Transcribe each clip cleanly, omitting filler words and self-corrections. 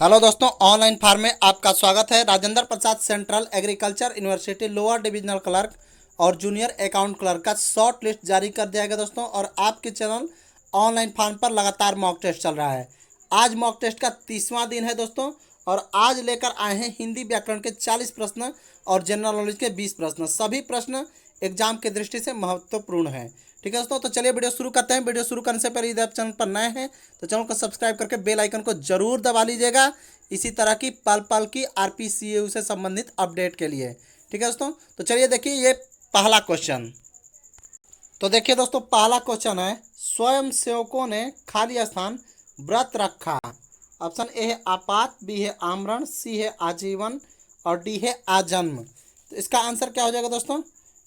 Hello दोस्तों, online form में आपका स्वागत है। Rajendra Prasad central agriculture university lower divisional clerk और जूनियर अकाउंट क्लर्क का शॉर्ट लिस्ट जारी कर दिया गया दोस्तों। और आपके चैनल ऑनलाइन फार्म पर लगातार मॉक टेस्ट चल रहा है। आज मॉक टेस्ट का 30वां दिन है दोस्तों। और आज लेकर आए हैं हिंदी व्याकरण के 40 प्रश्न और जनरल नॉलेज के 20 प्रश्न। सभी प्रश्न एग्जाम की दृष्टि से महत्वपूर्ण है। ठीक है दोस्तों, तो चलिए वीडियो शुरू करते हैं। वीडियो शुरू करने से पहले यदि आप चैनल पर नए हैं तो चैनल को सब्सक्राइब करके बेल आइकन को जरूर दबा लीजिएगा, इसी तरह की पल पल की आरपीसीयू से संबंधित अपडेट के लिए। ठीक है दोस्तों, तो चलिए देखिए ये पहला क्वेश्चन। तो देखिए दोस्तों, पहला क्वेश्चन है, स्वयं सेवकों ने खाली स्थान व्रत रखा। ऑप्शन ए है आपात, बी है आमरण, सी है आजीवन और डी है आजन्म। तो इसका आंसर क्या हो जाएगा दोस्तों?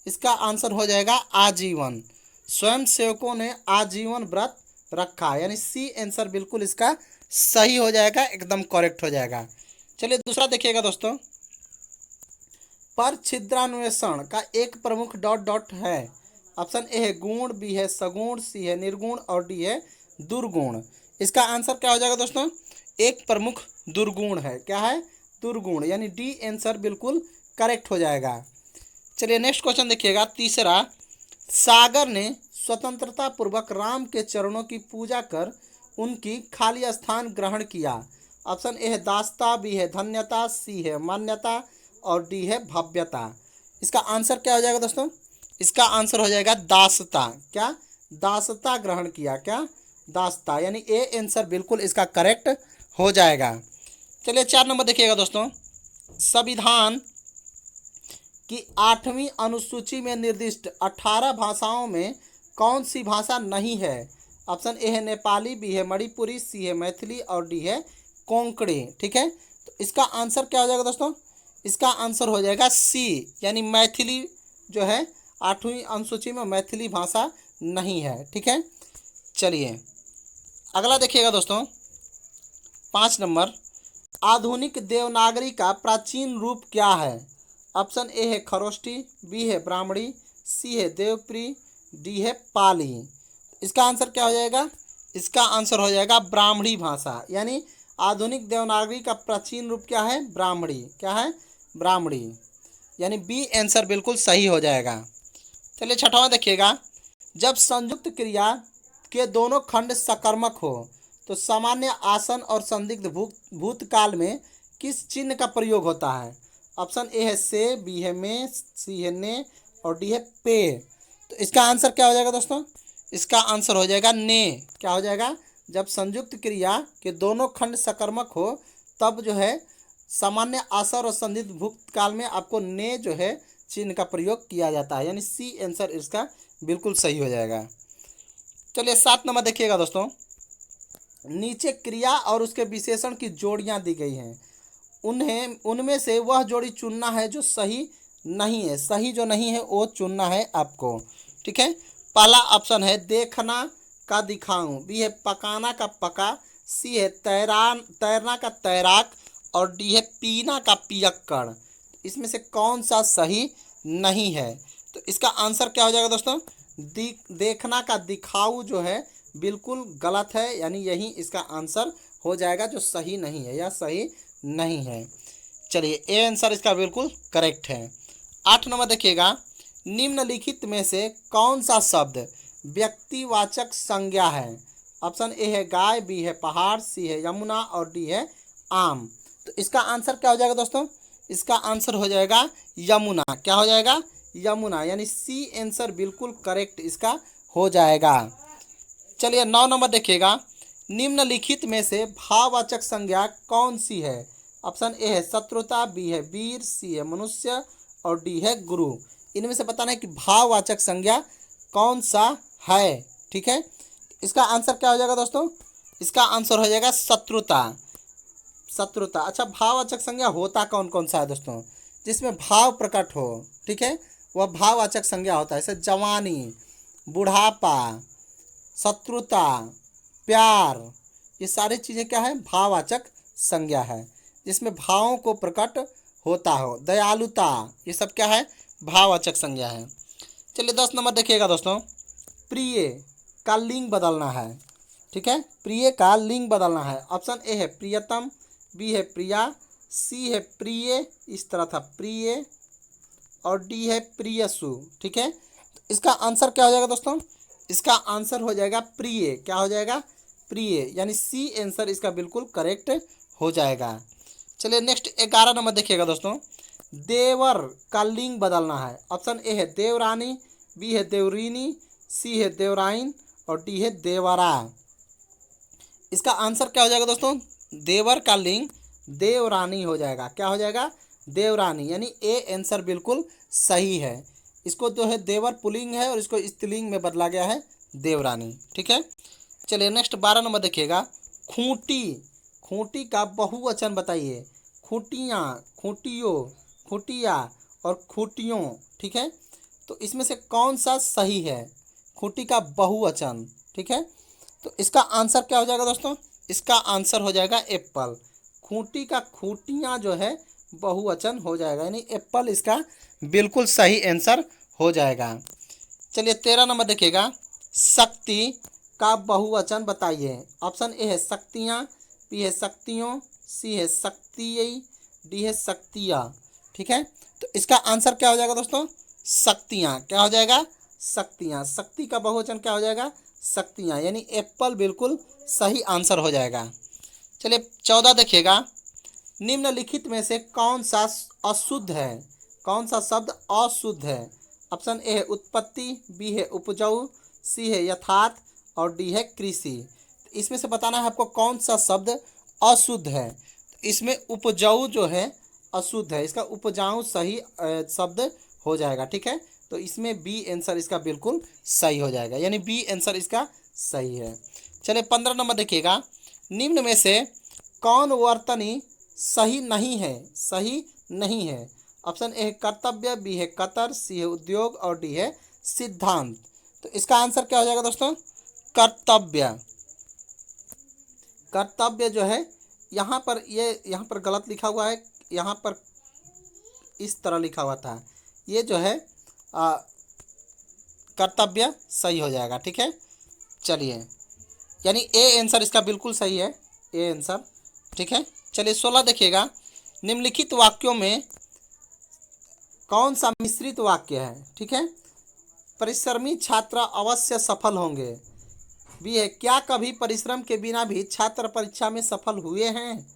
इसका आंसर हो जाएगा आजीवन। स्वयं सेवकों ने आजीवन व्रत रखा, यानी सी आंसर बिल्कुल इसका सही हो जाएगा, एकदम करेक्ट हो जाएगा। चलिए दूसरा देखिएगा दोस्तों, पर छिद्रान्वेषण का एक प्रमुख डॉट डॉट है। ऑप्शन ए है गुण, बी है सगुण, सी है निर्गुण और डी है दुर्गुण। इसका आंसर क्या हो जाएगा दोस्तों? एक प्रमुख दुर्गुण है। क्या है? दुर्गुण, यानी डी आंसर बिल्कुल करेक्ट हो जाएगा। चलिए नेक्स्ट क्वेश्चन देखिएगा, तीसरा, सागर ने स्वतंत्रता पूर्वक राम के चरणों की पूजा कर उनकी खाली स्थान ग्रहण किया। ऑप्शन ए है दासता, बी है धन्यता, सी है मान्यता और डी है भव्यता। इसका आंसर क्या हो जाएगा दोस्तों? इसका आंसर हो जाएगा दासता। क्या? दासता ग्रहण किया। क्या? दासता, यानी ए आंसर बिल्कुल इसका करेक्ट हो जाएगा। चलिए 4 नंबर देखिएगा दोस्तों, संविधान कि 8वीं अनुसूची में निर्दिष्ट 18 भाषाओं में कौन सी भाषा नहीं है? ऑप्शन ए है नेपाली, बी है मणिपुरी, सी है मैथिली और डी है कोंकणी। ठीक है, तो इसका आंसर क्या हो जाएगा दोस्तों? इसका आंसर हो जाएगा सी, यानी मैथिली जो है 8वीं अनुसूची में मैथिली भाषा नहीं है। ठीक है, चलिए अगला देखिएगा दोस्तों, 5 नंबर, आधुनिक देवनागरी का प्राचीन रूप क्या है? ऑप्शन ए है खरोष्टी, बी है ब्राह्मणी, सी है देवप्री, डी है पाली। इसका आंसर क्या हो जाएगा? इसका आंसर हो जाएगा ब्राह्मणी भाषा, यानी आधुनिक देवनागरी का प्राचीन रूप क्या है? ब्राह्मणी। क्या है? ब्राह्मणी, यानी बी आंसर बिल्कुल सही हो जाएगा। चलिए 6वां देखिएगा, जब संयुक्त क्रिया के दोनों खंड सकर्मक हो तो सामान्य आसन और संदिग्ध भूतकाल में किस चिन्ह का प्रयोग होता है? ऑप्शन ए है से, बी है में, सी है ने और डी है पे। तो इसका आंसर क्या हो जाएगा दोस्तों? इसका आंसर हो जाएगा ने। क्या हो जाएगा? जब संयुक्त क्रिया के दोनों खंड सकर्मक हो तब जो है सामान्य आसन और संदिग्ध भूतकाल में आपको ने जो है चिन्ह का प्रयोग किया जाता है, यानी सी आंसर इसका बिल्कुल सही हो जाएगा। चलिए 7 नंबर देखिएगा दोस्तों, नीचे क्रिया और उसके विशेषण की जोड़ियां दी गई हैं, उनमें से वह जोड़ी चुनना है जो सही नहीं है। सही जो नहीं है वो चुनना है आपको। ठीक है, पहला ऑप्शन है देखना का दिखाऊं, बी है पकाना का पका, सी है तैरना का तैराक और डी है पीना का पियक्कड़। इसमें से कौन सा सही नहीं है? तो इसका आंसर क्या हो जाएगा दोस्तों? देखना का दिखाऊ जो है बिल्कुल गलत है, यानी यही इसका आंसर हो जाएगा जो सही नहीं है या सही नहीं है। चलिए ए आंसर इसका बिल्कुल करेक्ट है। 8 नंबर देखिएगा, निम्नलिखित में से कौन सा शब्द व्यक्तिवाचक संज्ञा है? ऑप्शन ए है गाय, बी है पहाड़, सी है यमुना और डी है आम। तो इसका आंसर क्या हो जाएगा दोस्तों? इसका आंसर हो जाएगा यमुना। क्या हो जाएगा? यमुना, यानी सी आंसर बिल्कुल करेक्ट इसका हो जाएगा। चलिए 9 नंबर देखिएगा, निम्नलिखित में से भाववाचक संज्ञा कौन सी है? ऑप्शन ए है शत्रुता, बी है वीर, सी है मनुष्य और डी है गुरु। इनमें से बताना है कि भाववाचक संज्ञा कौन सा है। ठीक है, इसका आंसर क्या हो जाएगा दोस्तों? इसका आंसर हो जाएगा शत्रुता। शत्रुता। अच्छा, भाववाचक संज्ञा होता कौन कौन सा है दोस्तों? जिसमें भाव प्रकट हो, ठीक है, वह भाववाचक संज्ञा होता है। जैसे जवानी, बुढ़ापा, शत्रुता, प्यार, ये सारी चीज़ें क्या है? भाववाचक संज्ञा है, जिसमें भावों को प्रकट होता हो। दयालुता, ये सब क्या है? भाववाचक संज्ञा है। चलिए 10 नंबर देखिएगा दोस्तों, प्रिय का लिंग बदलना है। ठीक है, प्रिय का लिंग बदलना है। ऑप्शन ए है प्रियतम, बी है प्रिया, सी है प्रिय, इस तरह था प्रिय, और डी है प्रियसु। ठीक है, तो इसका आंसर क्या हो जाएगा दोस्तों? इसका आंसर हो जाएगा प्रिय। क्या हो जाएगा? प्रिय, यानी सी आंसर इसका बिल्कुल करेक्ट हो जाएगा। चलिए नेक्स्ट 11 नंबर देखिएगा दोस्तों। देवर का लिंग बदलना है। ऑप्शन ए है देवरानी, बी है देवरीनी, सी है देवराइन, और डी है देवरा। इसका आंसर क्या हो जाएगा दोस्तों? देवर का लिंग देवरानी हो जाएगा। क्या हो जाएगा? देवरानी, यानी ए आंसर बिल्कुल सही है। इसको जो है देवर पुल्लिंग है और इसको स्त्रीलिंग में बदला गया है देवरानी। ठीक है, चलिए नेक्स्ट 12 नंबर देखिएगा। खूंटी, खूंटी का बहुवचन बताइए। खूंटियाँ, खूंटियों, खूंटिया और खूंटियों। ठीक है, तो इसमें से कौन सा सही है? खूंटी का बहुवचन। ठीक है, तो इसका आंसर क्या हो जाएगा दोस्तों? इसका आंसर हो जाएगा एप्पल। खूंटी का खूंटियाँ जो है बहुवचन हो जाएगा, यानी एप्पल इसका बिल्कुल सही आंसर हो जाएगा। चलिए 13 नंबर देखिएगा। शक्ति का बहुवचन बताइए। ऑप्शन ए है शक्तियाँ, बी है शक्तियों, सी है शक्तियी, डी है शक्तियाँ। ठीक है, तो इसका आंसर क्या हो जाएगा दोस्तों? शक्तियाँ। क्या हो जाएगा? शक्तियाँ। शक्ति का बहुवचन क्या हो जाएगा? शक्तियाँ, यानी एप्पल बिल्कुल सही आंसर हो जाएगा। चलिए 14 देखिएगा। निम्नलिखित में से कौन सा अशुद्ध है? कौन सा शब्द अशुद्ध है? ऑप्शन ए है उत्पत्ति, बी है उपजाऊ, सी है यथार्थ, और डी है कृषि। इसमें से बताना है आपको कौन सा शब्द अशुद्ध है। इसमें उपजाऊ जो है अशुद्ध है, इसका उपजाऊ सही शब्द हो जाएगा। ठीक है, तो इसमें बी आंसर इसका बिल्कुल सही हो जाएगा, यानी बी आंसर इसका सही है। चलिए 15 नंबर देखिएगा। निम्न में से कौन वर्तनी सही नहीं है? सही नहीं है। ऑप्शन ए है कर्तव्य, बी है कतर, सी है उद्योग, और डी है सिद्धांत। तो इसका आंसर क्या हो जाएगा दोस्तों? कर्तव्य। कर्तव्य जो है यहाँ पर यहाँ पर गलत लिखा हुआ है, यहाँ पर इस तरह लिखा हुआ था, ये जो है कर्तव्य सही हो जाएगा। ठीक है, चलिए, यानी ए आंसर इसका बिल्कुल सही है, ए आंसर। ठीक है, चलिए 16 देखिएगा। निम्नलिखित वाक्यों में कौन सा मिश्रित वाक्य है? ठीक है, परिश्रमी छात्र अवश्य सफल होंगे, बी है क्या कभी परिश्रम के बिना भी छात्र परीक्षा में सफल हुए हैं,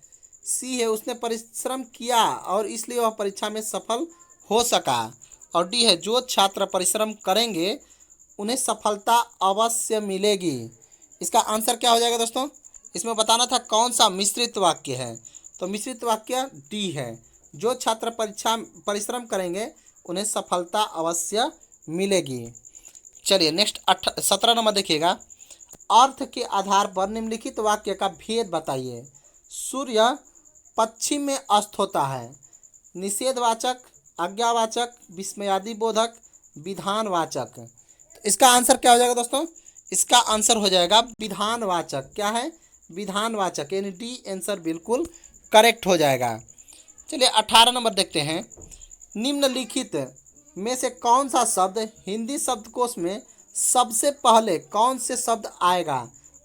सी है उसने परिश्रम किया और इसलिए वह परीक्षा में सफल हो सका, और डी है जो छात्र परिश्रम करेंगे उन्हें सफलता अवश्य मिलेगी। इसका आंसर क्या हो जाएगा दोस्तों? इसमें बताना था कौन सा मिश्रित वाक्य है, तो मिश्रित वाक्य डी है, जो छात्र परिश्रम करेंगे उन्हें सफलता अवश्य मिलेगी। चलिए नेक्स्ट 17 नंबर देखिएगा। अर्थ के आधार पर निम्नलिखित वाक्य का भेद बताइए। सूर्य पश्चिम में अस्त होता है। निषेधवाचक, आज्ञावाचक, विस्मयादि बोधक, विधानवाचक। तो इसका आंसर क्या हो जाएगा दोस्तों? इसका आंसर हो जाएगा विधानवाचक। क्या है? विधानवाचक, यानी डी आंसर बिल्कुल करेक्ट हो जाएगा। चलिए 18 नंबर देखते हैं। निम्नलिखित में से कौन सा शब्द हिंदी शब्दकोश में सबसे पहले कौन से शब्द आएगा?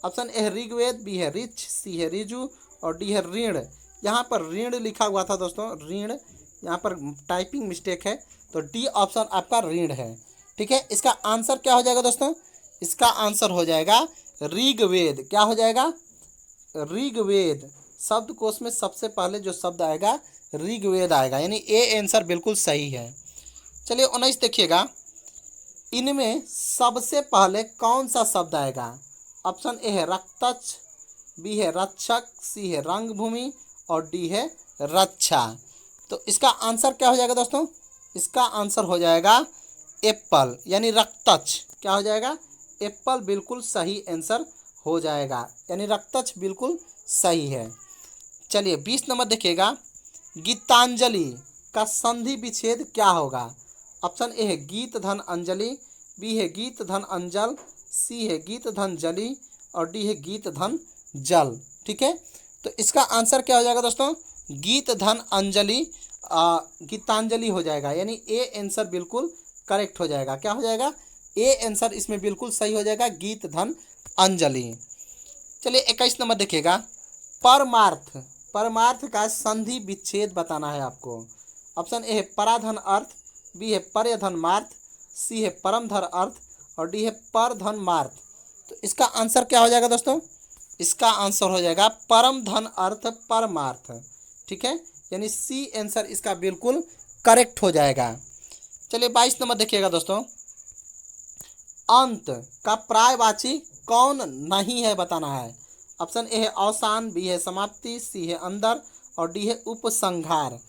ऑप्शन ए है ऋग्वेद, बी है ऋच, सी है ऋजु, और डी है ऋण। यहाँ पर ऋण लिखा हुआ था दोस्तों, ऋण, यहाँ पर टाइपिंग मिस्टेक है, तो डी ऑप्शन आपका ऋण है। ठीक है, इसका आंसर क्या हो जाएगा दोस्तों? इसका आंसर हो जाएगा ऋग्वेद। क्या हो जाएगा? ऋग्वेद। शब्दकोश में सबसे पहले जो शब्द आएगा ऋग्वेद आएगा, यानी ए आंसर बिल्कुल सही है। चलिए 19 देखिएगा। इनमें सबसे पहले कौन सा शब्द आएगा? ऑप्शन ए है रक्तच, बी है रक्षक, सी है रंगभूमि, और डी है रक्षा। तो इसका आंसर क्या हो जाएगा दोस्तों? इसका आंसर हो जाएगा एप्पल, यानी रक्तच। क्या हो जाएगा? एप्पल बिल्कुल सही आंसर हो जाएगा, यानी रक्तच बिल्कुल सही है। चलिए 20 नंबर देखिएगा। गीतांजलि का संधि विच्छेद क्या होगा? ऑप्शन ए है गीत धन अंजलि, बी है गीत धन अंजल, सी है गीत धन जली, और डी है गीत धन जल। ठीक है, तो इसका आंसर क्या हो जाएगा दोस्तों? गीत धन अंजलि, गीतांजलि हो जाएगा, यानी ए आंसर बिल्कुल करेक्ट हो जाएगा। क्या हो जाएगा? ए आंसर इसमें बिल्कुल सही हो जाएगा, गीत धन अंजलि। चलिए 21 नंबर देखिएगा। परमार्थ परमार्थ का संधि विच्छेद बताना है आपको। ऑप्शन ए है पराधन अर्थ, बी है परधन मार्थ, सी है परम धन अर्थ और डी है परधन मार्थ। तो इसका आंसर क्या हो जाएगा दोस्तों? इसका आंसर हो जाएगा परम धन अर्थ परमार्थ। ठीक है, यानी सी आंसर इसका बिल्कुल करेक्ट हो जाएगा। चलिए 22 नंबर देखिएगा दोस्तों, अंत का पर्यायवाची कौन नहीं है बताना है। ऑप्शन ए है अवसान, बी है समाप्ति, सी है अंदर और डी है उपसंहार।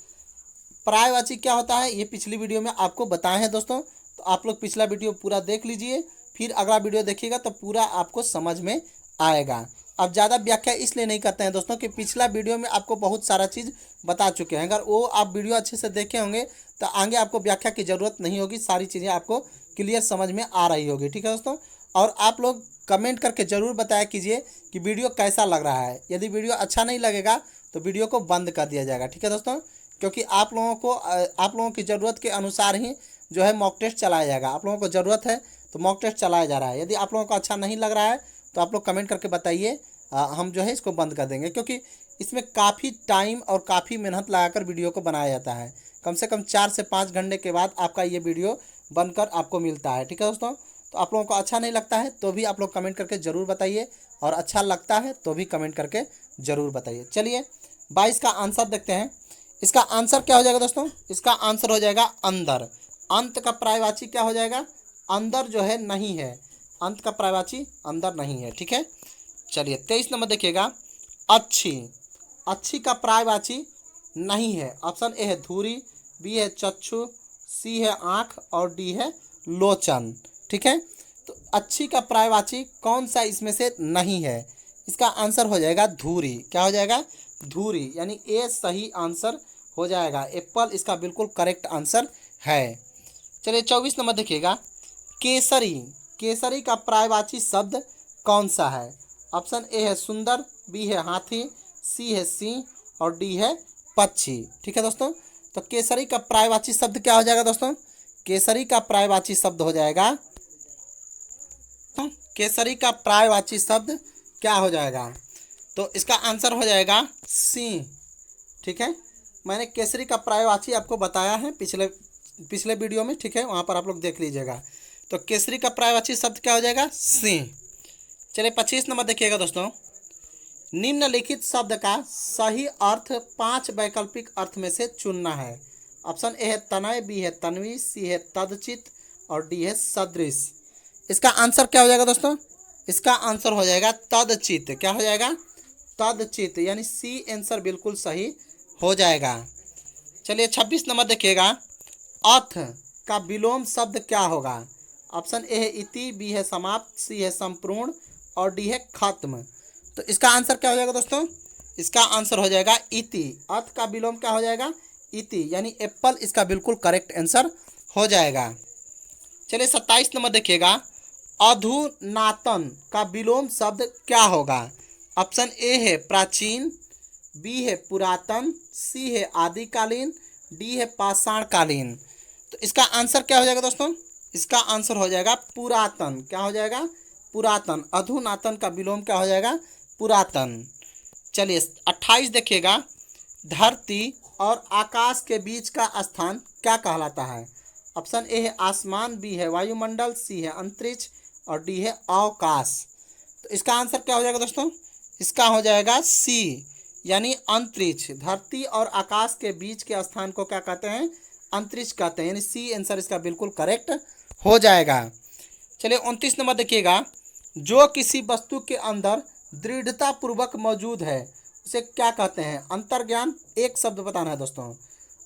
पर्यायवाची क्या होता है ये पिछली वीडियो में आपको बताए हैं दोस्तों, तो आप लोग पिछला वीडियो पूरा देख लीजिए, फिर अगला वीडियो देखिएगा तो पूरा आपको समझ में आएगा। अब ज़्यादा व्याख्या इसलिए नहीं करते हैं दोस्तों कि पिछला वीडियो में आपको बहुत सारा चीज़ बता चुके हैं। अगर वो आप वीडियो अच्छे से देखे होंगे तो आगे आपको व्याख्या की ज़रूरत नहीं होगी, सारी चीज़ें आपको क्लियर समझ में आ रही होगी। ठीक है दोस्तों, और आप लोग कमेंट करके ज़रूर बताया कीजिए कि वीडियो कैसा लग रहा है। यदि वीडियो अच्छा नहीं लगेगा तो वीडियो को बंद कर दिया जाएगा। ठीक है दोस्तों, क्योंकि आप लोगों की ज़रूरत के अनुसार ही जो है मॉक टेस्ट चलाया जाएगा। आप लोगों को ज़रूरत है तो मॉक टेस्ट चलाया जा रहा है। यदि आप लोगों को अच्छा नहीं लग रहा है तो आप लोग कमेंट करके बताइए, हम जो है इसको बंद कर देंगे, क्योंकि इसमें काफ़ी टाइम और काफ़ी मेहनत लगाकर वीडियो को बनाया जाता है। कम से कम 4 से 5 घंटे के बाद आपका ये वीडियो बनकर आपको मिलता है। ठीक है दोस्तों, तो आप लोगों को अच्छा नहीं लगता है तो भी आप लोग कमेंट करके ज़रूर बताइए, और अच्छा लगता है तो भी कमेंट करके ज़रूर बताइए। चलिए 22 का आंसर देखते हैं। इसका आंसर क्या हो जाएगा दोस्तों? इसका आंसर हो जाएगा अंदर। अंत का पर्यायवाची क्या हो जाएगा? अंदर जो है नहीं है, अंत का पर्यायवाची अंदर नहीं है। ठीक है, चलिए 23 नंबर देखिएगा, अच्छी। अच्छी का पर्यायवाची नहीं है। ऑप्शन ए है धूरी, बी है चक्षु, सी है आँख और डी है लोचन। ठीक है, तो अच्छी का पर्यायवाची कौन सा इसमें से नहीं है? इसका आंसर हो जाएगा धूरी। क्या हो जाएगा? धूरी, यानी ए सही आंसर हो जाएगा। एप्पल इसका बिल्कुल करेक्ट आंसर है। चलिए 24 नंबर देखिएगा, केसरी। केसरी का पर्यायवाची शब्द कौन सा है? ऑप्शन ए है सुंदर, बी है हाथी, सी है सिंह और डी है पक्षी। ठीक है दोस्तों, तो केसरी का पर्यायवाची शब्द क्या हो जाएगा दोस्तों? केसरी का पर्यायवाची शब्द हो जाएगा, केसरी का पर्यायवाची शब्द क्या हो जाएगा? तो इसका आंसर हो जाएगा सिंह। ठीक है, मैंने केसरी का पर्यायवाची आपको बताया है पिछले वीडियो में। ठीक है, वहाँ पर आप लोग देख लीजिएगा। तो केसरी का पर्यायवाची शब्द क्या हो जाएगा? सिंह। चलिए 25 नंबर देखिएगा दोस्तों, निम्नलिखित शब्द का सही अर्थ 5 वैकल्पिक अर्थ में से चुनना है। ऑप्शन ए है तनय, बी है तन्वी, सी है तदचित और डी है सदृश। इसका आंसर क्या हो जाएगा दोस्तों? इसका आंसर हो जाएगा तदचित। क्या हो जाएगा? तदचित, यानी सी आंसर बिल्कुल सही हो जाएगा। चलिए 26 नंबर देखिएगा, अथ का विलोम शब्द क्या होगा? ऑप्शन ए है इति, बी है समाप्त, सी है संपूर्ण और डी है खत्म। तो इसका आंसर क्या हो जाएगा दोस्तों? इसका आंसर हो जाएगा इति। अथ का विलोम क्या हो जाएगा? इति, यानी एप्पल इसका बिल्कुल करेक्ट आंसर हो जाएगा। चलिए 27 नंबर देखिएगा, अधुनातन का विलोम शब्द क्या होगा? ऑप्शन ए है प्राचीन, बी है पुरातन, सी है आदिकालीन, डी है पाषाणकालीन। तो इसका आंसर क्या हो जाएगा दोस्तों? इसका आंसर हो जाएगा पुरातन। क्या हो जाएगा? पुरातन। अधुनातन का विलोम क्या हो जाएगा? पुरातन। चलिए 28 देखिएगा, धरती और आकाश के बीच का स्थान क्या कहलाता है? ऑप्शन ए है आसमान, बी है वायुमंडल, सी है अंतरिक्ष और डी है अवकाश। तो इसका आंसर क्या हो जाएगा दोस्तों? इसका हो जाएगा सी, यानी अंतरिक्ष। धरती और आकाश के बीच के स्थान को क्या कहते हैं? अंतरिक्ष कहते हैं, यानी सी आंसर इसका बिल्कुल करेक्ट हो जाएगा। चलिए 29 नंबर देखिएगा, जो किसी वस्तु के अंदर दृढ़ता पूर्वक मौजूद है उसे क्या कहते हैं? अंतर्ज्ञान। एक शब्द बताना है दोस्तों,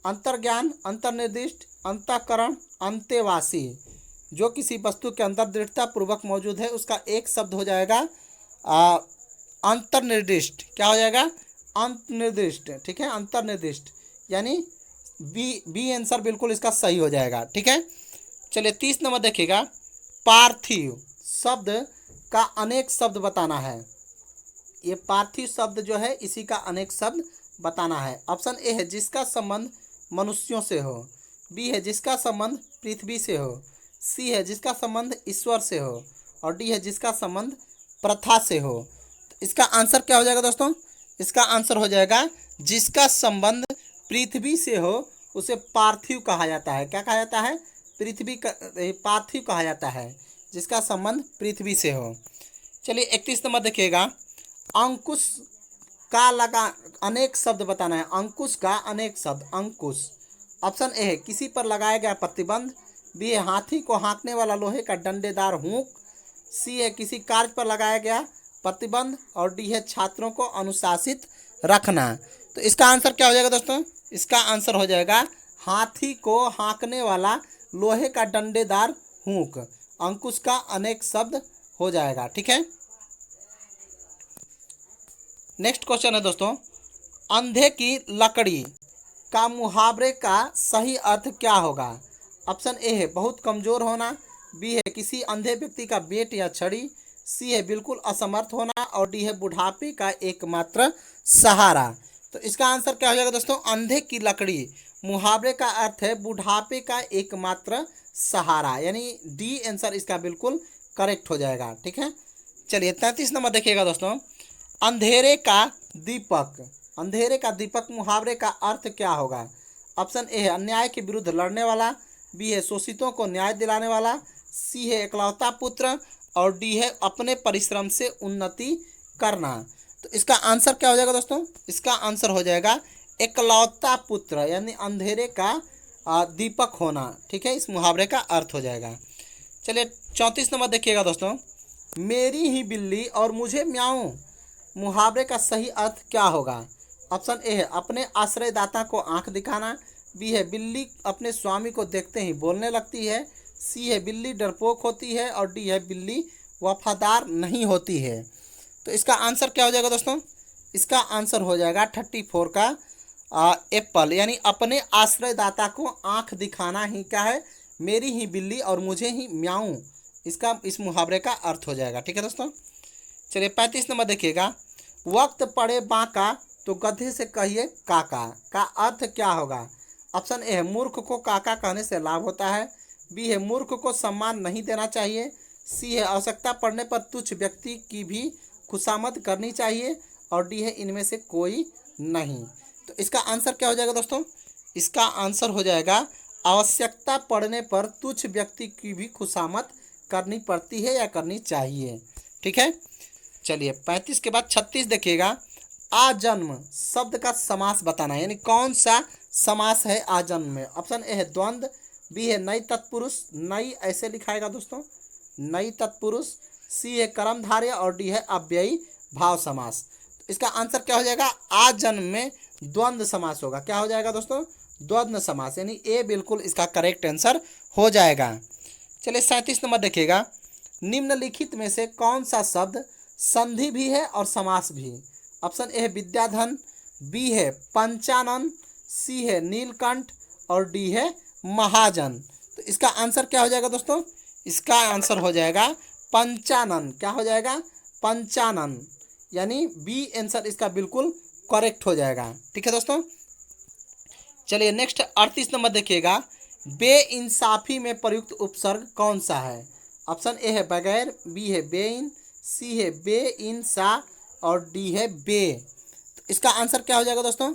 अंतर्ज्ञान, अंतर्निर्दिष्ट, अंतःकरण, अंतेवासी। जो किसी वस्तु के अंदर दृढ़ता पूर्वक मौजूद है उसका एक शब्द हो जाएगा अंतर्निर्दिष्ट। क्या हो जाएगा? अंतर्निर्दिष्ट। ठीक है, अंतर्निर्दिष्ट, यानी बी आंसर बिल्कुल इसका सही हो जाएगा। ठीक है, चलिए 30 नंबर देखिएगा, पार्थिव शब्द का अनेक शब्द बताना है। ये पार्थिव शब्द जो है इसी का अनेक शब्द बताना है। ऑप्शन ए है जिसका संबंध मनुष्यों से हो, बी है जिसका संबंध पृथ्वी से हो, सी है जिसका संबंध ईश्वर से हो और डी है जिसका संबंध प्रथा से हो। तो इसका आंसर क्या हो जाएगा दोस्तों? इसका आंसर हो जाएगा जिसका संबंध पृथ्वी से हो उसे पार्थिव कहा जाता है। क्या कहा जाता है? पार्थिव कहा जाता है, जिसका संबंध पृथ्वी से हो। चलिए 31 नंबर देखिएगा। अंकुश का लगा अनेक शब्द बताना है। अंकुश का अनेक शब्द। अंकुश। ऑप्शन ए है किसी पर लगाया गया प्रतिबंध, बी है हाथी को हाँकने वाला लोहे का डंडेदार हुक, सी है किसी कार्य पर लगाया गया प्रतिबंध, और डी है छात्रों को अनुशासित रखना। तो इसका आंसर क्या हो जाएगा दोस्तों? इसका आंसर हो जाएगा हाथी को हाँकने वाला लोहे का डंडेदार हुक। अंकुश का अनेक शब्द हो जाएगा। ठीक है। नेक्स्ट क्वेश्चन है दोस्तों, अंधे की लकड़ी का मुहावरे का सही अर्थ क्या होगा? ऑप्शन ए है बहुत कमजोर होना, बी है किसी अंधे व्यक्ति का बेट या छड़ी, सी है बिल्कुल असमर्थ होना, और डी है बुढ़ापे का एकमात्र सहारा। तो इसका आंसर क्या हो जाएगा दोस्तों? अंधे की लकड़ी मुहावरे का अर्थ है बुढ़ापे का एकमात्र सहारा, यानी डी आंसर इसका बिल्कुल करेक्ट हो जाएगा। ठीक है। चलिए 33 नंबर देखिएगा दोस्तों, अंधेरे का दीपक। अंधेरे का दीपक मुहावरे का अर्थ क्या होगा? ऑप्शन ए है अन्याय के विरुद्ध लड़ने वाला, बी है शोषितों को न्याय दिलाने वाला, सी है इकलौता पुत्र, और डी है अपने परिश्रम से उन्नति करना। तो इसका आंसर क्या हो जाएगा दोस्तों? इसका आंसर हो जाएगा इकलौता पुत्र, यानी अंधेरे का दीपक होना। ठीक है, इस मुहावरे का अर्थ हो जाएगा। चलिए 34 नंबर देखिएगा दोस्तों, मेरी ही बिल्ली और मुझे म्याऊं मुहावरे का सही अर्थ क्या होगा? ऑप्शन ए है अपने आश्रयदाता को आंख दिखाना, बी है बिल्ली अपने स्वामी को देखते ही बोलने लगती है, सी है बिल्ली डरपोक होती है, और डी है बिल्ली वफादार नहीं होती है। तो इसका आंसर क्या हो जाएगा दोस्तों? इसका आंसर हो जाएगा 34 का एप्पल, यानी अपने आश्रयदाता को आंख दिखाना ही क्या है? मेरी ही बिल्ली और मुझे ही म्याऊं, इसका इस मुहावरे का अर्थ हो जाएगा। ठीक है दोस्तों। चलिए 35 नंबर देखिएगा, वक्त पड़े बांका तो गधे से कहिए काका का अर्थ क्या होगा? ऑप्शन ए है मूर्ख को काका कहने से लाभ होता है, बी है मूर्ख को सम्मान नहीं देना चाहिए, सी है आवश्यकता पड़ने पर तुच्छ व्यक्ति की भी खुशामद करनी चाहिए, और डी है इनमें से कोई नहीं। तो इसका आंसर क्या हो जाएगा दोस्तों? इसका आंसर हो जाएगा आवश्यकता पड़ने पर तुच्छ व्यक्ति की भी खुशामद करनी पड़ती है या करनी चाहिए। ठीक है। चलिए 35 के बाद 36 देखिएगा, आजन्म शब्द का समास बताना है, यानी कौन सा समास है आजन्म में? ऑप्शन ए है द्वंद्व, बी है नई तत्पुरुष, नई ऐसे लिखाएगा दोस्तों, नई तत्पुरुष, सी है कर्मधारय, और डी है अव्ययी भाव समास। तो इसका आंसर क्या हो जाएगा? आजन्म में द्वंद्व समास होगा। क्या हो जाएगा दोस्तों? द्वंद्व समास, यानी ए बिल्कुल इसका करेक्ट आंसर हो जाएगा। चलिए 37 नंबर देखिएगा, निम्नलिखित में से कौन सा शब्द संधि भी है और समास भी? ऑप्शन ए है विद्याधन, बी है पंचानन, सी है नीलकंठ, और डी है महाजन। तो इसका आंसर क्या हो जाएगा दोस्तों? इसका आंसर हो जाएगा पंचानन। क्या हो जाएगा? पंचानन, यानी बी आंसर इसका बिल्कुल करेक्ट हो जाएगा। ठीक है दोस्तों। चलिए नेक्स्ट 38 नंबर देखिएगा, बेइंसाफी में प्रयुक्त उपसर्ग कौन सा है? ऑप्शन ए है बगैर, बी है बेइन, सी है बेइंसा, और डी है बे। तो इसका आंसर क्या हो जाएगा दोस्तों?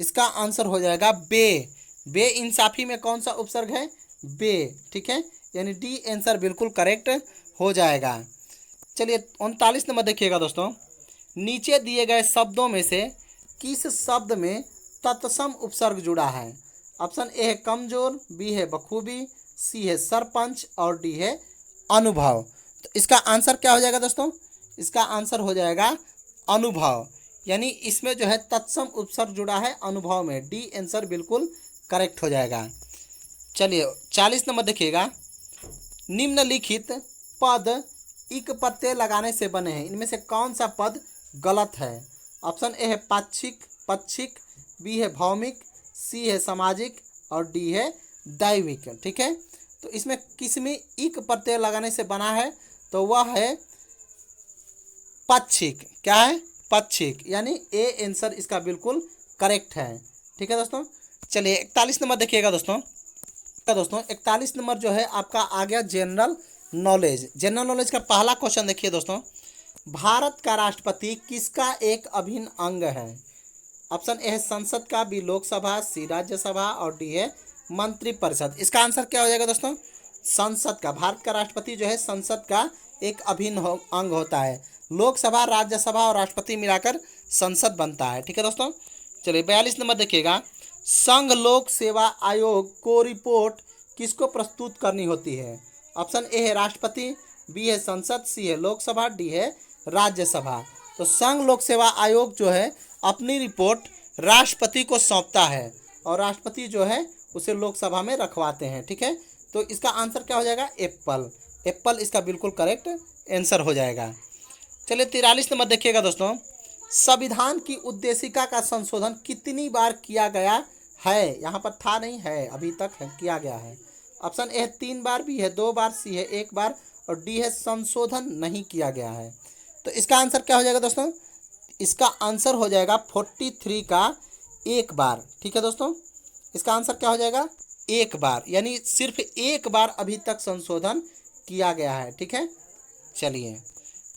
इसका आंसर हो जाएगा बे। बेइंसाफी में कौन सा उपसर्ग है? बे। ठीक है, यानी डी आंसर बिल्कुल करेक्ट हो जाएगा। चलिए 39 नंबर देखिएगा दोस्तों, नीचे दिए गए शब्दों में से किस शब्द में तत्सम उपसर्ग जुड़ा है? ऑप्शन ए है कमजोर, बी है बखूबी, सी है सरपंच, और डी है अनुभव। तो इसका आंसर क्या हो जाएगा दोस्तों? इसका आंसर हो जाएगा अनुभव, यानी इसमें जो है तत्सम उपसर्ग जुड़ा है अनुभव में। डी आंसर बिल्कुल करेक्ट हो जाएगा। चलिए 40 नंबर देखिएगा, निम्नलिखित पद इक प्रत्यय लगाने से बने हैं, इनमें से कौन सा पद गलत है? ऑप्शन ए है पाक्षिक पक्षिक, बी है भौमिक, सी है सामाजिक, और डी है दैविक। ठीक है, तो इसमें किसमें इक प्रत्यय लगाने से बना है? तो वह है पाक्षिक। क्या है? पाक्षिक, यानी ए आंसर इसका बिल्कुल करेक्ट है। ठीक है दोस्तों। चलिए 41 नंबर देखिएगा दोस्तों। 41 नंबर जो है आपका आ गया जनरल नॉलेज। जनरल नॉलेज का पहला क्वेश्चन देखिए दोस्तों, भारत का राष्ट्रपति किसका एक अभिन्न अंग है? ऑप्शन ए है संसद का, बी लोकसभा, सी राज्यसभा और डी है मंत्रिपरिषद। इसका आंसर क्या हो जाएगा दोस्तों? संसद का। भारत का राष्ट्रपति जो है संसद का एक अभिन्न अंग होता है। लोकसभा, राज्यसभा और राष्ट्रपति मिलाकर संसद बनता है। ठीक है दोस्तों। चलिए 42 नंबर देखिएगा। संघ लोक सेवा आयोग को रिपोर्ट किसको प्रस्तुत करनी होती है? ऑप्शन ए है राष्ट्रपति, बी है संसद, सी है लोकसभा, डी है राज्यसभा। तो संघ लोक सेवा आयोग जो है अपनी रिपोर्ट राष्ट्रपति को सौंपता है और राष्ट्रपति जो है उसे लोकसभा में रखवाते हैं। ठीक है, तो इसका आंसर क्या हो जाएगा? एप्पल। एप्पल इसका बिल्कुल करेक्ट आंसर हो जाएगा। चलिए 43 नंबर देखिएगा दोस्तों। संविधान की उद्देशिका का संशोधन कितनी बार किया गया है? यहाँ पर था नहीं है, अभी तक है, किया गया है। ऑप्शन ए है 3 बार, बी है 2 बार, सी है 1 बार और डी है संशोधन नहीं किया गया है। तो इसका आंसर क्या हो जाएगा दोस्तों? इसका आंसर हो जाएगा 43 का 1 बार। ठीक है दोस्तों, इसका आंसर क्या हो जाएगा? 1 बार, यानी सिर्फ 1 बार अभी तक संशोधन किया गया है। ठीक है, चलिए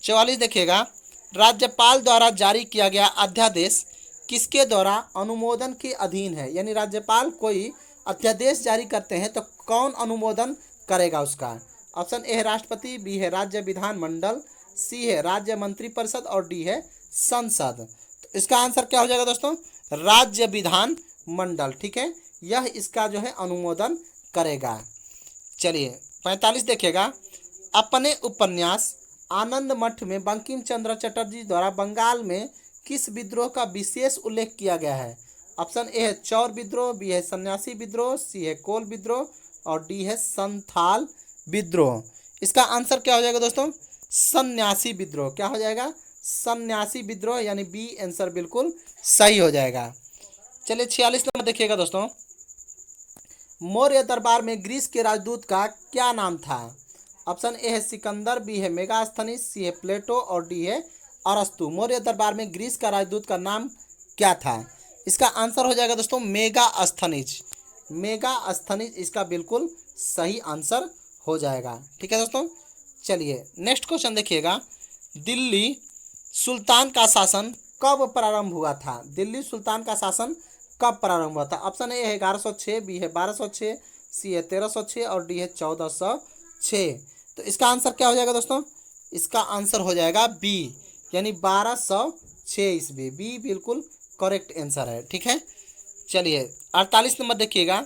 44 देखिएगा। राज्यपाल द्वारा जारी किया गया अध्यादेश किसके द्वारा अनुमोदन के अधीन है? यानी राज्यपाल कोई अध्यादेश जारी करते हैं तो कौन अनुमोदन करेगा उसका? ऑप्शन ए है राष्ट्रपति, बी है राज्य विधानमंडल, सी है राज्य मंत्रिपरिषद और डी है संसद। तो इसका आंसर क्या हो जाएगा दोस्तों? राज्य विधान मंडल। ठीक है, यह इसका जो है अनुमोदन करेगा। चलिए 45 देखिएगा। अपने उपन्यास आनंद मठ में बंकिम चंद्र चटर्जी द्वारा बंगाल में किस विद्रोह का विशेष उल्लेख किया गया है? ऑप्शन ए है चौर विद्रोह, बी है सन्यासी विद्रोह, सी है कोल विद्रोह और डी है संथाल विद्रोह। इसका आंसर क्या हो जाएगा दोस्तों? सन्यासी विद्रोह। क्या हो जाएगा? सन्यासी विद्रोह, यानी बी आंसर बिल्कुल सही हो जाएगा। चलिए 46 नंबर देखिएगा दोस्तों। मौर्य दरबार में ग्रीस के राजदूत का क्या नाम था? ऑप्शन ए है सिकंदर, बी है मेगास्थनीज, सी है प्लेटो और डी है अरस्तु। मौर्य दरबार में ग्रीस का राजदूत का नाम क्या था? इसका आंसर हो जाएगा दोस्तों मेगास्थनीज। मेगास्थनीज इसका बिल्कुल सही आंसर हो जाएगा। ठीक है दोस्तों, चलिए नेक्स्ट क्वेश्चन देखिएगा। दिल्ली सुल्तान का शासन कब प्रारंभ हुआ था? दिल्ली सुल्तान का शासन कब प्रारंभ हुआ था? ऑप्शन ए है 1106, बी है 1206, सी है 1306 और डी है 1406। तो इसका आंसर क्या हो जाएगा दोस्तों? इसका आंसर हो जाएगा बी, यानी 1206 ईस्वी। बी बिल्कुल करेक्ट आंसर है। ठीक है, चलिए 48 नंबर देखिएगा।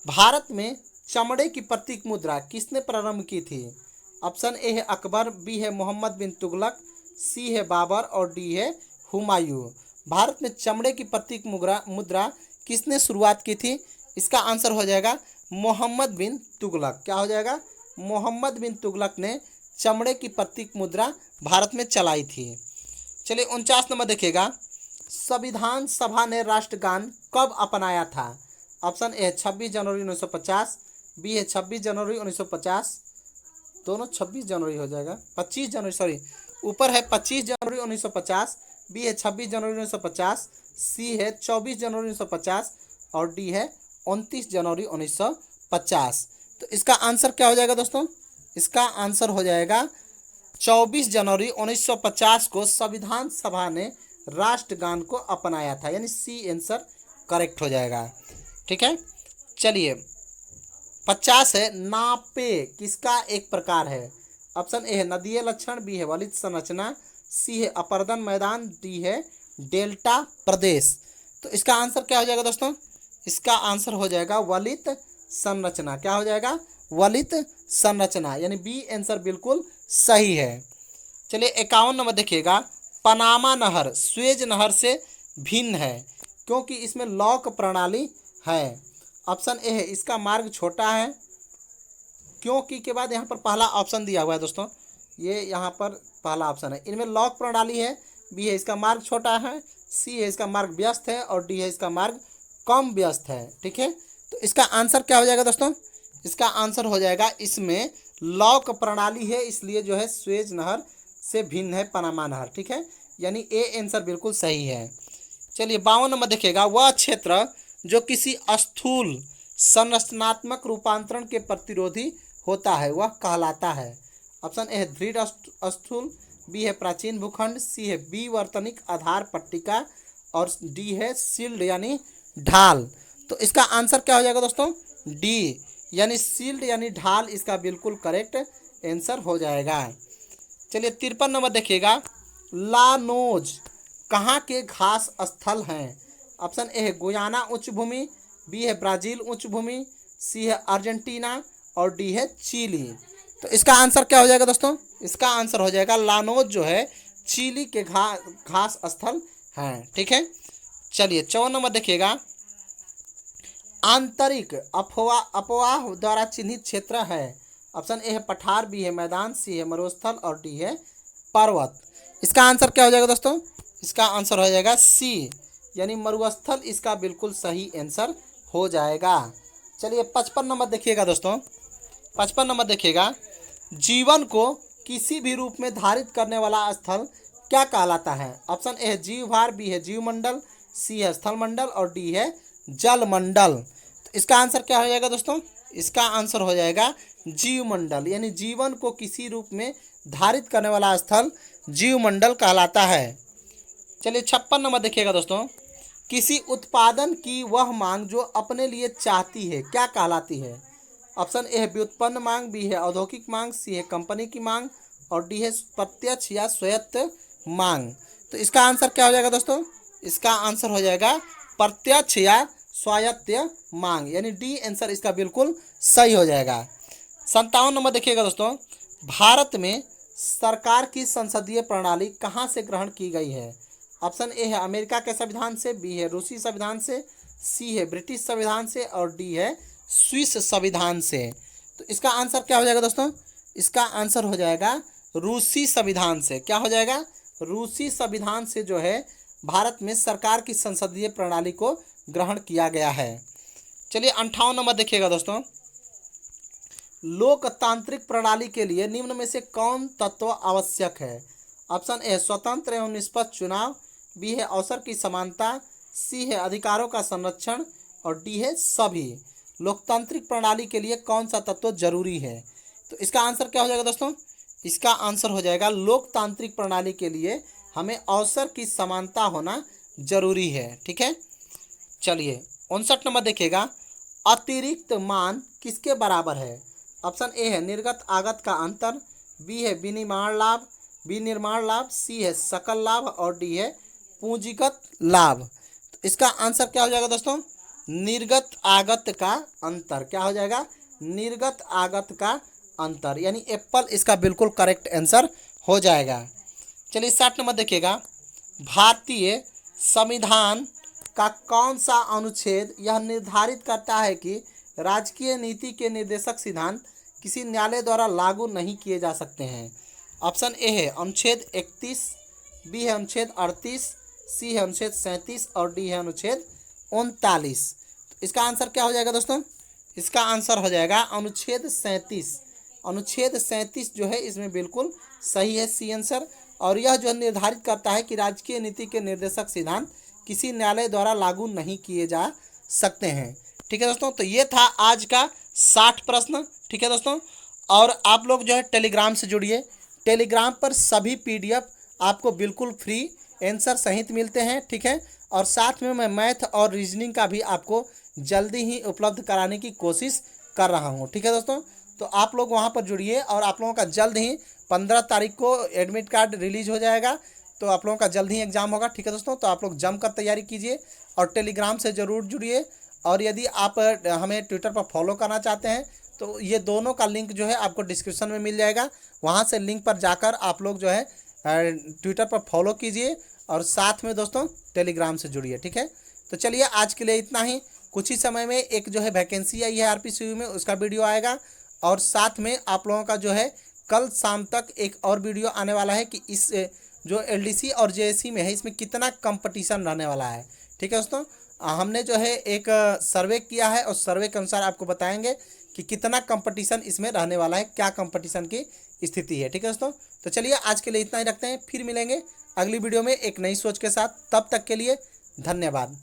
भारत में चमड़े की प्रतीक मुद्रा किसने प्रारंभ की थी? ऑप्शन ए है अकबर, बी है मोहम्मद बिन तुगलक, सी है बाबर और डी है हुमायूं। भारत में चमड़े की प्रतीक मुद्रा किसने शुरुआत की थी? इसका आंसर हो जाएगा मोहम्मद बिन तुगलक। क्या हो जाएगा? मोहम्मद बिन तुगलक ने चमड़े की प्रतीक मुद्रा भारत में चलाई थी। चलिए 49 नंबर देखिएगा। संविधान सभा ने राष्ट्रगान कब अपनाया था? ऑप्शन ए है 26 जनवरी 1950, बी है 26 जनवरी 1950, दोनों 26 जनवरी हो जाएगा, 25 जनवरी, सॉरी ऊपर है 25 जनवरी 1950, बी है 26 जनवरी 1950, सी है 24 जनवरी 1950 और डी है 29 जनवरी 1950। तो इसका आंसर क्या हो जाएगा दोस्तों? इसका आंसर हो जाएगा 24 जनवरी 1950 को संविधान सभा ने राष्ट्रगान को अपनाया था, यानी सी आंसर करेक्ट हो जाएगा। ठीक है, चलिए 50 है नापे किसका एक प्रकार है? ऑप्शन ए है नदीय लक्षण, बी है वलित संरचना, सी है अपर्दन मैदान, डी है डेल्टा प्रदेश। तो इसका आंसर क्या हो जाएगा दोस्तों? इसका आंसर हो जाएगा वलित संरचना। क्या हो जाएगा? वलित संरचना, यानी बी आंसर बिल्कुल सही है। चलिए 51 नंबर देखिएगा। पनामा नहर स्वेज नहर से भिन्न है क्योंकि इसमें लॉक प्रणाली है। ऑप्शन ए है इसका मार्ग छोटा है, क्योंकि के बाद यहाँ पर पहला ऑप्शन दिया हुआ है दोस्तों, ये यहाँ पर पहला ऑप्शन है। इनमें लॉक प्रणाली है, बी है इसका मार्ग छोटा है, सी है इसका मार्ग व्यस्त है और डी है इसका मार्ग कम व्यस्त है। ठीक है, तो इसका आंसर क्या हो जाएगा दोस्तों? इसका आंसर हो जाएगा इसमें लॉक प्रणाली है, इसलिए जो है स्वेज नहर से भिन्न है पनामा नहर। ठीक है, यानी ए आंसर बिल्कुल सही है। चलिए 52 नंबर देखिएगा। वह क्षेत्र जो किसी स्थूल संरचनात्मक रूपांतरण के प्रतिरोधी होता है वह कहलाता है। ऑप्शन ए है दृढ़ स्थूल, बी है प्राचीन भूखंड, सी है विवर्तनिक आधार पट्टिका और डी है शील्ड यानी ढाल। तो इसका आंसर क्या हो जाएगा दोस्तों, डी यानी शील्ड यानी ढाल इसका बिल्कुल करेक्ट आंसर हो जाएगा। चलिए 53 नंबर देखिएगा, लानोज कहाँ के घास स्थल हैं? ऑप्शन ए है गुयाना उच्च भूमि, बी है ब्राज़ील उच्च भूमि, सी है अर्जेंटीना और डी है चिली। तो इसका आंसर क्या हो जाएगा दोस्तों, इसका आंसर हो जाएगा लानोज जो है चिली के घास स्थल हैं। ठीक है। चलिए 54 नंबर देखिएगा, आंतरिक अपवाह द्वारा चिन्हित क्षेत्र है। ऑप्शन ए है पठार, बी है मैदान, सी है मरुस्थल और डी है पर्वत। इसका आंसर क्या हो जाएगा दोस्तों, इसका आंसर हो जाएगा सी यानी मरुस्थल इसका बिल्कुल सही आंसर हो जाएगा। चलिए 55 नंबर देखिएगा दोस्तों, 55 नंबर देखिएगा, जीवन को किसी भी रूप में धारित करने वाला स्थल क्या कहलाता है? ऑप्शन ए है जीवभार, बी है जीवमंडल, सी है स्थलमंडल और डी है जलमंडल। तो इसका आंसर क्या हो जाएगा दोस्तों, इसका आंसर हो जाएगा जीवमंडल यानी जीवन को किसी रूप में धारित करने वाला स्थल जीवमंडल कहलाता है। चलिए 56 नंबर देखिएगा दोस्तों, किसी उत्पादन की वह मांग जो अपने लिए चाहती है क्या कहलाती है? ऑप्शन ए है व्युत्पन्न मांग, बी है औद्योगिक मांग, सी है कंपनी की मांग और डी है प्रत्यक्ष या स्वायत्त मांग। तो इसका आंसर क्या हो जाएगा दोस्तों, इसका आंसर हो जाएगा प्रत्यक्ष या स्वायत्त मांग यानी डी आंसर इसका बिल्कुल सही हो जाएगा। 57 नंबर देखिएगा दोस्तों, भारत में सरकार की संसदीय प्रणाली कहाँ से ग्रहण की गई है? ऑप्शन ए है अमेरिका के संविधान से, बी है रूसी संविधान से, सी है ब्रिटिश संविधान से और डी है स्विस संविधान से। तो इसका आंसर क्या हो जाएगा दोस्तों, इसका आंसर हो जाएगा रूसी संविधान से। क्या हो जाएगा, रूसी संविधान से जो है भारत में सरकार की संसदीय प्रणाली को ग्रहण किया गया है। चलिए 58 नंबर देखिएगा दोस्तों, लोकतांत्रिक प्रणाली के लिए निम्न में से कौन तत्व आवश्यक है? ऑप्शन ए स्वतंत्र एवं निष्पक्ष चुनाव, बी है अवसर की समानता, सी है अधिकारों का संरक्षण और डी है सभी। लोकतांत्रिक प्रणाली के लिए कौन सा तत्व जरूरी है? तो इसका आंसर क्या हो जाएगा दोस्तों, इसका आंसर हो जाएगा लोकतांत्रिक प्रणाली के लिए हमें अवसर की समानता होना जरूरी है। ठीक है। चलिए 59 नंबर देखिएगा, अतिरिक्त मान किसके बराबर है? ऑप्शन ए है निर्गत आगत का अंतर, बी है विनिर्माण लाभ, विनिर्माण लाभ, सी है सकल लाभ और डी है पूंजीगत लाभ। तो इसका आंसर क्या हो जाएगा दोस्तों, निर्गत आगत का अंतर। क्या हो जाएगा, निर्गत आगत का अंतर यानी एप्पल इसका बिल्कुल करेक्ट आंसर हो जाएगा। चलिए 60 नंबर देखिएगा, भारतीय संविधान का कौन सा अनुच्छेद यह निर्धारित करता है कि राजकीय नीति के निर्देशक सिद्धांत किसी न्यायालय द्वारा लागू नहीं किए जा सकते हैं? ऑप्शन ए है अनुच्छेद 31, बी है अनुच्छेद 38, सी है अनुच्छेद 37 और डी है अनुच्छेद 39। तो इसका आंसर क्या हो जाएगा दोस्तों, इसका आंसर हो जाएगा अनुच्छेद 37। अनुच्छेद 37 जो है इसमें बिल्कुल सही है सी आंसर, और यह जो निर्धारित करता है कि राजकीय नीति के निर्देशक सिद्धांत किसी न्यायालय द्वारा लागू नहीं किए जा सकते हैं। ठीक है दोस्तों, तो ये था आज का 60 प्रश्न। ठीक है दोस्तों, और आप लोग जो है टेलीग्राम से जुड़िए, टेलीग्राम पर सभी PDF आपको बिल्कुल फ्री आंसर सहित मिलते हैं। ठीक है, और साथ में मैं मैथ और रीजनिंग का भी आपको जल्दी ही उपलब्ध कराने की कोशिश कर रहा हूँ। ठीक है दोस्तों, तो आप लोग वहाँ पर जुड़िए और आप लोगों का जल्द ही 15 तारीख को एडमिट कार्ड रिलीज हो जाएगा, तो आप लोगों का जल्द ही एग्ज़ाम होगा। ठीक है दोस्तों, तो आप लोग जमकर तैयारी कीजिए और टेलीग्राम से ज़रूर जुड़िए। और यदि आप हमें ट्विटर पर फॉलो करना चाहते हैं तो ये दोनों का लिंक जो है आपको डिस्क्रिप्शन में मिल जाएगा, वहाँ से लिंक पर जाकर आप लोग जो है ट्विटर पर फॉलो कीजिए और साथ में दोस्तों टेलीग्राम से जुड़िए। ठीक है, तो चलिए आज के लिए इतना ही। कुछ ही समय में एक जो है वैकेंसी आई है RPCU में, उसका वीडियो आएगा और साथ में आप लोगों का जो है कल शाम तक एक और वीडियो आने वाला है कि इस जो LDC और JSC में है इसमें कितना कंपटीशन रहने वाला है। ठीक है दोस्तों, हमने जो है एक सर्वे किया है और सर्वे के अनुसार आपको बताएंगे कि कितना कंपटीशन इसमें रहने वाला है, क्या कंपटीशन की स्थिति है। ठीक है दोस्तों, तो चलिए आज के लिए इतना ही रखते हैं, फिर मिलेंगे अगली वीडियो में एक नई सोच के साथ। तब तक के लिए धन्यवाद।